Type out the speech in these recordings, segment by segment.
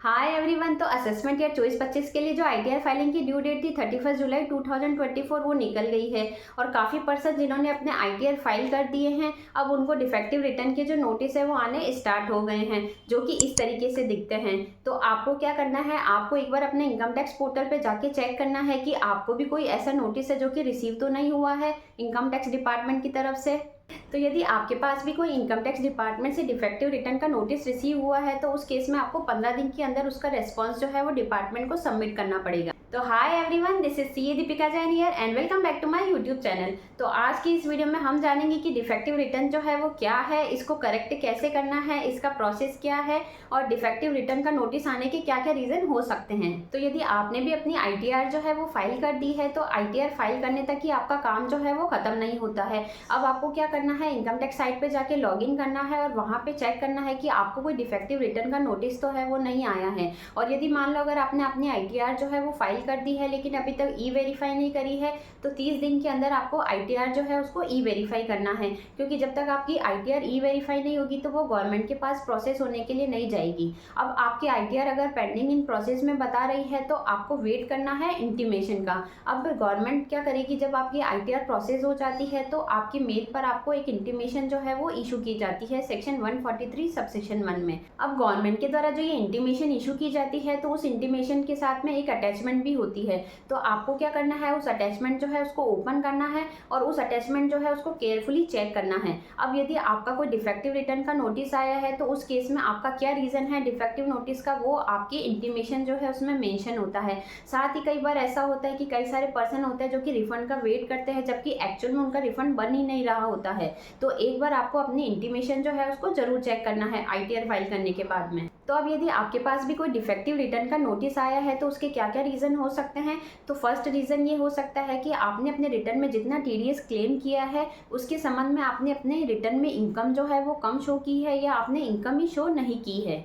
Hi everyone. तो assessment year 24-25 के लिए जो आईटीआर फाइलिंग की ड्यू डेट थी 31 जुलाई 2024 वो निकल गई है। और काफ़ी पर्सन जिन्होंने अपने आईटीआर फाइल कर दिए हैं अब उनको डिफेक्टिव रिटर्न के जो नोटिस है वो आने स्टार्ट हो गए हैं, जो कि इस तरीके से दिखते हैं। तो आपको क्या करना है, आपको एक बार अपने इनकम टैक्स पोर्टल पे जाके चेक करना है कि आपको भी कोई ऐसा नोटिस है जो कि रिसीव तो नहीं हुआ है इनकम टैक्स डिपार्टमेंट की तरफ से। तो यदि आपके पास भी कोई इनकम टैक्स डिपार्टमेंट से डिफेक्टिव रिटर्न का नोटिस रिसीव हुआ है तो उस केस में आपको 15 दिन के अंदर उसका रेस्पॉन्स जो है वो डिपार्टमेंट को सबमिट करना पड़ेगा। तो hi everyone, this is CA Deepika Jain here and welcome back to my YouTube channel. तो आज की इस वीडियो में हम जानेंगे कि डिफेक्टिव रिटर्न जो है वो क्या है, इसको करेक्ट कैसे करना है, इसका प्रोसेस क्या है और डिफेक्टिव रिटर्न का नोटिस आने के क्या क्या रीज़न हो सकते हैं। तो यदि आपने भी अपनी आईटीआर जो है वो फाइल कर दी है तो आईटीआर फाइल करने तक ही आपका काम जो है वो खत्म नहीं होता है। अब आपको क्या करना है, इनकम टैक्स साइट पे जाके लॉगिन करना है और वहाँ पे चेक करना है कि आपको कोई डिफेक्टिव रिटर्न का नोटिस तो है वो नहीं आया है। और यदि मान लो अगर आपने अपनी आईटीआर जो है वो फाइल कर दी है लेकिन अभी तक ई वेरीफाई नहीं करी है तो 30 दिन के अंदर आपको आईटीआर जो है उसको ई वेरीफाई करना है, क्योंकि जब तक आपकी आईटीआर ई वेरीफाई नहीं होगी तो वो गवर्नमेंट के पास प्रोसेस होने के लिए नहीं जाएगी। अब आपकी आईटीआर अगर पेंडिंग इन प्रोसेस में बता रही है तो आपको वेट करना है इंटीमेशन का। अब गवर्नमेंट क्या करेगी, जब आपकी आईटीआर प्रोसेस हो जाती है तो आपकी मेल पर आपको एक इंटीमेशन जो है वो इशू की जाती है सेक्शन 143 सबसेक्शन 1 में। अब गवर्नमेंट के द्वारा जो ये इंटीमेशन इशू की जाती है तो उस इंटीमेशन के साथ में एक अटैचमेंट भी होती है। तो आपको क्या करना है, उस अटैचमेंट जो है उसको ओपन करना है और उस अटैचमेंट जो है उसको केयरफुली चेक करना है। अब यदि आपका कोई डिफेक्टिव रिटर्न का नोटिस आया है तो उस केस में आपका क्या रीज़न है डिफेक्टिव नोटिस का, वो आपकी इंटीमेशन जो है उसमें मेंशन होता है। साथ ही कई बार ऐसा होता है कि कई सारे पर्सन होते हैं जो कि रिफंड का वेट करते हैं जबकि एक्चुअल में उनका रिफंड बन ही नहीं रहा होता है। तो एक बार आपको अपनी इंटीमेशन जो है उसको जरूर चेक करना है आईटीआर फाइल करने के बाद में। तो अब यदि आपके पास भी कोई डिफेक्टिव रिटर्न का नोटिस आया है तो उसके क्या क्या रीज़न हो सकते हैं। तो फर्स्ट रीज़न ये हो सकता है कि आपने अपने रिटर्न में जितना टीडीएस क्लेम किया है उसके संबंध में आपने अपने रिटर्न में इनकम जो है वो कम शो की है या आपने इनकम ही शो नहीं की है।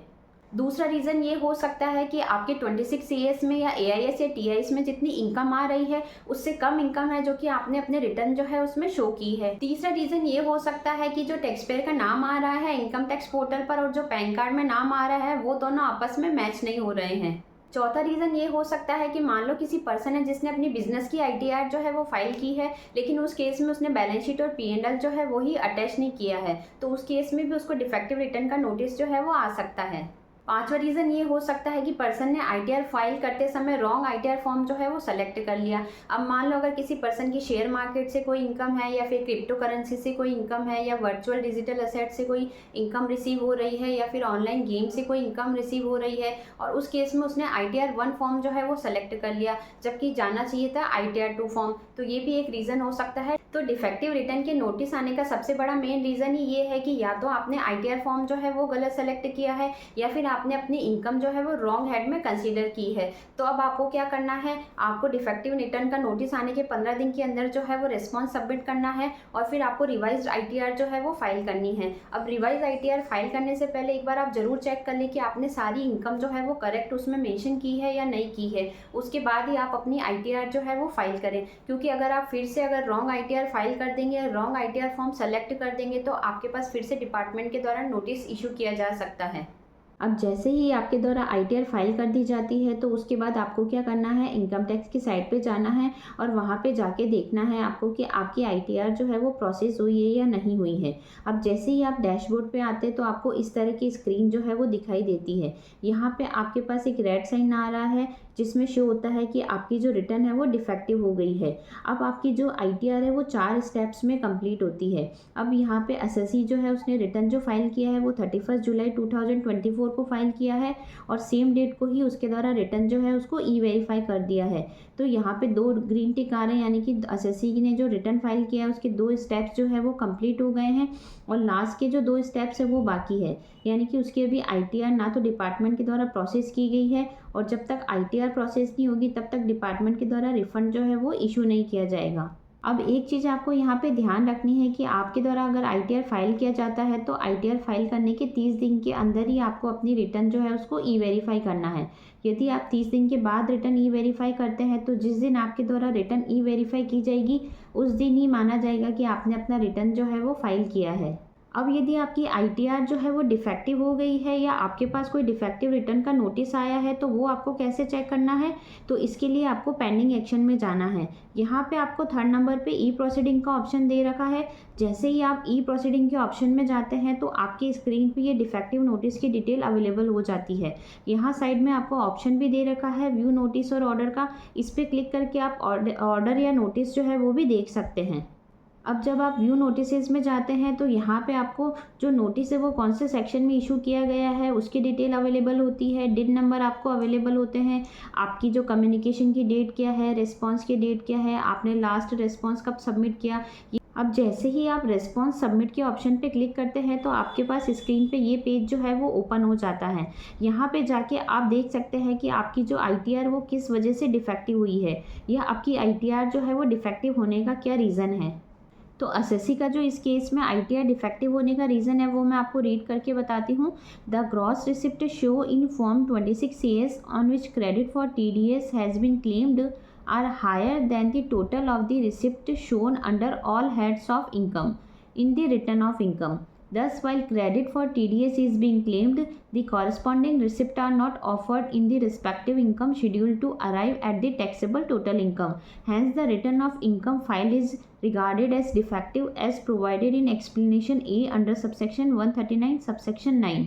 दूसरा रीज़न ये हो सकता है कि आपके 26 ईएस में या एआईएस या टीआईएस में जितनी इनकम आ रही है उससे कम इनकम है जो कि आपने अपने रिटर्न जो है उसमें शो की है। तीसरा रीज़न ये हो सकता है कि जो टैक्स पेयर का नाम आ रहा है इनकम टैक्स पोर्टल पर और जो पैन कार्ड में नाम आ रहा है वो दोनों आपस में मैच नहीं हो रहे हैं। चौथा रीज़न ये हो सकता है कि मान लो किसी पर्सन है जिसने अपनी बिजनेस की आईटीआर जो है वो फाइल की है लेकिन उस केस में उसने बैलेंस शीट और पीएनएल जो है वही अटैच नहीं किया है, तो उस केस में भी उसको डिफेक्टिव रिटर्न का नोटिस जो है वो आ सकता है। पांचवा रीज़न ये हो सकता है कि पर्सन ने आईटीआर फाइल करते समय रॉन्ग आईटीआर फॉर्म जो है वो सेलेक्ट कर लिया। अब मान लो अगर किसी पर्सन की शेयर मार्केट से कोई इनकम है या फिर क्रिप्टो करेंसी से कोई इनकम है या वर्चुअल डिजिटल असेट से कोई इनकम रिसीव हो रही है या फिर ऑनलाइन गेम से कोई इनकम रिसीव हो रही है और उस केस में उसने आईटीआर 1 फॉर्म जो है वो सेलेक्ट कर लिया जबकि जाना चाहिए था आईटीआर 2 फॉर्म, तो ये भी एक रीज़न हो सकता है। तो डिफेक्टिव रिटर्न के नोटिस आने का सबसे बड़ा मेन रीज़न ही ये है कि या तो आपने आईटीआर फॉर्म जो है वो गलत सेलेक्ट किया है या फिर आपने अपनी इनकम जो है वो रॉन्ग हेड में कंसीडर की है। तो अब आपको क्या करना है, आपको डिफेक्टिव रिटर्न का नोटिस आने के 15 दिन के अंदर जो है वो रिस्पॉन्स सबमिट करना है और फिर आपको रिवाइज्ड आईटीआर जो है वो फाइल करनी है। अब रिवाइज आईटीआर फाइल करने से पहले एक बार आप जरूर चेक कर लें कि आपने सारी इनकम जो है वो करेक्ट उसमें मेंशन की है या नहीं की है, उसके बाद ही आप अपनी आईटीआर जो है वो फाइल करें। क्योंकि अगर आप फिर से अगर रॉन्ग आईटीआर फाइल कर देंगे या रॉन्ग आईटीआर फॉर्म सेलेक्ट कर देंगे तो आपके पास फिर से डिपार्टमेंट के द्वारा नोटिस इशू किया जा सकता है। अब जैसे ही आपके द्वारा आईटीआर फाइल कर दी जाती है तो उसके बाद आपको क्या करना है, इनकम टैक्स की साइट पे जाना है और वहाँ पे जाके देखना है आपको कि आपकी आईटीआर जो है वो प्रोसेस हुई है या नहीं हुई है। अब जैसे ही आप डैशबोर्ड पे आते हैं तो आपको इस तरह की स्क्रीन जो है वो दिखाई देती है। यहाँ पे आपके पास एक रेड साइन आ रहा है जिसमें शो होता है कि आपकी जो रिटर्न है वो डिफेक्टिव हो गई है। अब आपकी जो आईटीआर है वो 4 स्टेप्स में कंप्लीट होती है। अब यहाँ पे एसएससी जो है उसने रिटर्न जो फाइल किया है वो 31 जुलाई 2024 को फाइल किया है और सेम डेट को ही उसके द्वारा रिटर्न जो है उसको ई वेरीफाई कर दिया है। तो यहाँ पे 2 ग्रीन टिक आ रहे हैं, यानी कि एसएससी ने जो रिटर्न फाइल किया है उसके 2 स्टेप्स जो है वो कंप्लीट हो गए हैं और लास्ट के जो 2 स्टेप्स है वो बाकी है, यानी कि उसकी अभी आईटीआर ना तो डिपार्टमेंट के द्वारा प्रोसेस की गई है और जब तक आईटीआर प्रोसेस नहीं होगी तब तक डिपार्टमेंट के द्वारा रिफंड जो है वो इशू नहीं किया जाएगा। अब एक चीज़ आपको यहाँ पे ध्यान रखनी है कि आपके द्वारा अगर आईटीआर फाइल किया जाता है तो आईटीआर फाइल करने के 30 दिन के अंदर ही आपको अपनी रिटर्न जो है उसको ई वेरीफाई करना है। यदि आप 30 दिन के बाद रिटर्न ई वेरीफाई करते हैं तो जिस दिन आपके द्वारा रिटर्न ई वेरीफाई की जाएगी उस दिन ही माना जाएगा कि आपने अपना रिटर्न जो है वो फाइल किया है। अब यदि आपकी आईटीआर जो है वो डिफेक्टिव हो गई है या आपके पास कोई डिफेक्टिव रिटर्न का नोटिस आया है तो वो आपको कैसे चेक करना है, तो इसके लिए आपको पेंडिंग एक्शन में जाना है। यहाँ पे आपको थर्ड नंबर पे ई प्रोसीडिंग का ऑप्शन दे रखा है। जैसे ही आप ई प्रोसीडिंग के ऑप्शन में जाते हैं तो आपकी स्क्रीन पे ये डिफेक्टिव नोटिस की डिटेल अवेलेबल हो जाती है। यहाँ साइड में आपको ऑप्शन भी दे रखा है व्यू नोटिस और ऑर्डर का। इस पर क्लिक करके आप ऑर्डर या नोटिस जो है वो भी देख सकते हैं। अब जब आप व्यू नोटिसेस में जाते हैं तो यहाँ पे आपको जो नोटिस है वो कौन से सेक्शन में इशू किया गया है उसकी डिटेल अवेलेबल होती है। डिड नंबर आपको अवेलेबल होते हैं, आपकी जो कम्युनिकेशन की डेट क्या है, रिस्पांस की डेट क्या है, आपने लास्ट रिस्पांस कब सबमिट किया। अब जैसे ही आप रिस्पांस सबमिट के ऑप्शन पे क्लिक करते हैं तो आपके पास स्क्रीन पे ये पेज जो है वो ओपन हो जाता है। यहाँ पे जाके आप देख सकते हैं कि आपकी जो आईटीआर वो किस वजह से डिफेक्टिव हुई है या आपकी आईटीआर जो है वो डिफेक्टिव होने का क्या रीज़न है। तो एसएससी का जो इस केस में आईटीआर डिफेक्टिव होने का रीज़न है वो मैं आपको रीड करके बताती हूँ। The gross receipt show in form 26 CS on which credit for TDS has been claimed are higher than the total of the receipt shown under all heads of income in the return of income. Thus, while credit for TDS is being claimed, the corresponding receipt are not offered in the respective income schedule to arrive at the taxable total income. Hence, the return of income file is regarded as defective as provided in explanation A under subsection 139 subsection 9.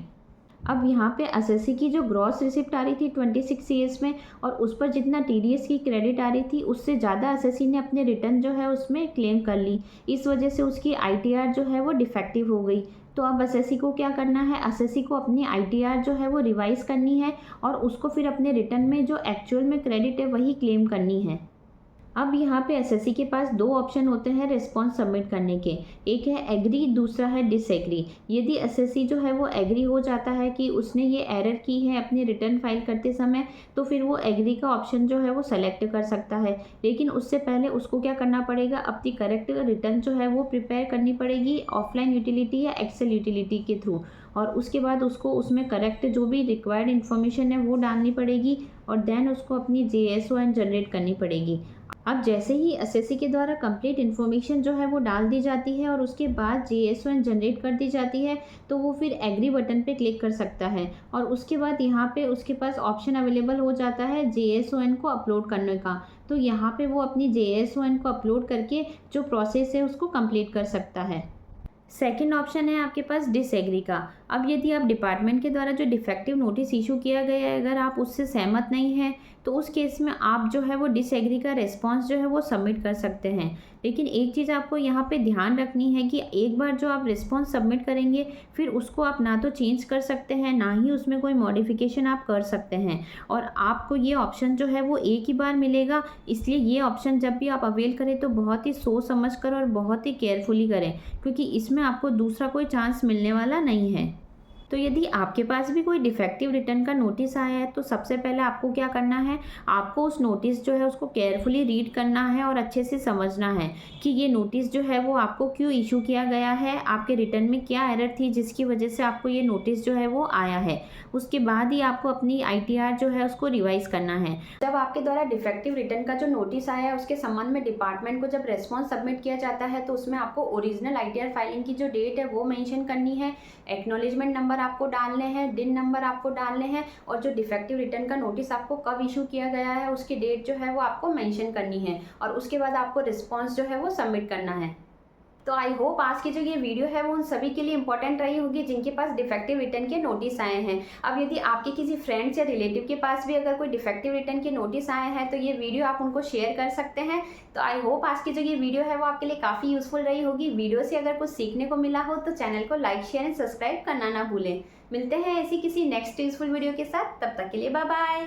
अब यहाँ पे SSC की जो gross receipt आ रही थी 26 CS में और उस पर जितना TDS की क्रेडिट आ रही थी उससे ज़्यादा एसएससी ने अपने रिटर्न जो है उसमें क्लेम कर ली। इस वजह से उसकी आईटीआर जो है वो डिफेक्टिव हो गई। तो अब एसएससी को क्या करना है, एसएससी को अपनी आईटीआर जो है वो रिवाइज करनी है और उसको फिर अपने रिटर्न में जो एक्चुअल में क्रेडिट है वही क्लेम करनी है। अब यहाँ पे एसएससी के पास दो ऑप्शन होते हैं रिस्पॉन्स सबमिट करने के, एक है एग्री, दूसरा है डिसएग्री। यदि एसएससी जो है वो एग्री हो जाता है कि उसने ये एरर की है अपनी रिटर्न फाइल करते समय तो फिर वो एग्री का ऑप्शन जो है वो सेलेक्ट कर सकता है। लेकिन उससे पहले उसको क्या करना पड़ेगा, अपनी करेक्ट रिटर्न जो है वो प्रिपेयर करनी पड़ेगी ऑफलाइन यूटिलिटी या एक्सेल यूटिलिटी के थ्रू, और उसके बाद उसको उसमें करेक्ट जो भी रिक्वायर्ड इन्फॉर्मेशन है वो डालनी पड़ेगी और देन उसको अपनी JSON जनरेट करनी पड़ेगी। अब जैसे ही एसएससी के द्वारा कंप्लीट इन्फॉर्मेशन जो है वो डाल दी जाती है और उसके बाद JSON जनरेट कर दी जाती है तो वो फिर एग्री बटन पे क्लिक कर सकता है और उसके बाद यहाँ पे उसके पास ऑप्शन अवेलेबल हो जाता है JSON को अपलोड करने का। तो यहाँ पे वो अपनी JSON को अपलोड करके जो प्रोसेस है उसको कंप्लीट कर सकता है। सेकेंड ऑप्शन है आपके पास डिसएग्री का। अब यदि आप डिपार्टमेंट के द्वारा जो डिफेक्टिव नोटिस इशू किया गया है अगर आप उससे सहमत नहीं हैं तो उस केस में आप जो है वो डिसएग्री का रिस्पांस जो है वो सबमिट कर सकते हैं। लेकिन एक चीज़ आपको यहाँ पे ध्यान रखनी है कि एक बार जो आप रिस्पांस सबमिट करेंगे फिर उसको आप ना तो चेंज कर सकते हैं ना ही उसमें कोई मॉडिफिकेशन आप कर सकते हैं, और आपको ये ऑप्शन जो है वो एक ही बार मिलेगा। इसलिए ये ऑप्शन जब भी आप अवेल करें तो बहुत ही सोच समझ कर और बहुत ही केयरफुली करें क्योंकि इसमें आपको दूसरा कोई चांस मिलने वाला नहीं है। तो यदि आपके पास भी कोई डिफेक्टिव रिटर्न का नोटिस आया है तो सबसे पहले आपको क्या करना है, आपको उस नोटिस जो है उसको केयरफुली रीड करना है और अच्छे से समझना है कि ये नोटिस जो है वो आपको क्यों इशू किया गया है, आपके रिटर्न में क्या एरर थी जिसकी वजह से आपको ये नोटिस जो है वो आया है। उसके बाद ही आपको अपनी आईटीआर जो है उसको रिवाइज करना है। जब आपके द्वारा डिफेक्टिव रिटर्न का जो नोटिस आया है उसके संबंध में डिपार्टमेंट को जब रेस्पॉन्स सबमिट किया जाता है तो उसमें आपको ओरिजिनल आईटीआर फाइलिंग की जो डेट है वो मेंशन करनी है, एक्नॉलेजमेंट नंबर आपको डालने हैं, डिन नंबर आपको डालने हैं और जो डिफेक्टिव रिटर्न का नोटिस आपको कब इशू किया गया है उसकी डेट जो है वो आपको मेंशन करनी है और उसके बाद आपको रिस्पॉन्स जो है वो सबमिट करना है। तो आई होप आज की जो ये वीडियो है वो उन सभी के लिए इंपॉर्टेंट रही होगी जिनके पास डिफेक्टिव रिटर्न के नोटिस आए हैं। अब यदि आपके किसी फ्रेंड्स या रिलेटिव के पास भी अगर कोई डिफेक्टिव रिटर्न के नोटिस आए हैं तो ये वीडियो आप उनको शेयर कर सकते हैं। तो आई होप आज की जो ये वीडियो है वो आपके लिए काफ़ी यूजफुल रही होगी। वीडियो से अगर कुछ सीखने को मिला हो तो चैनल को लाइक, शेयर एंड सब्सक्राइब करना ना भूलें। मिलते हैं ऐसी किसी नेक्स्ट यूजफुल वीडियो के साथ, तब तक के लिए बाय बाय।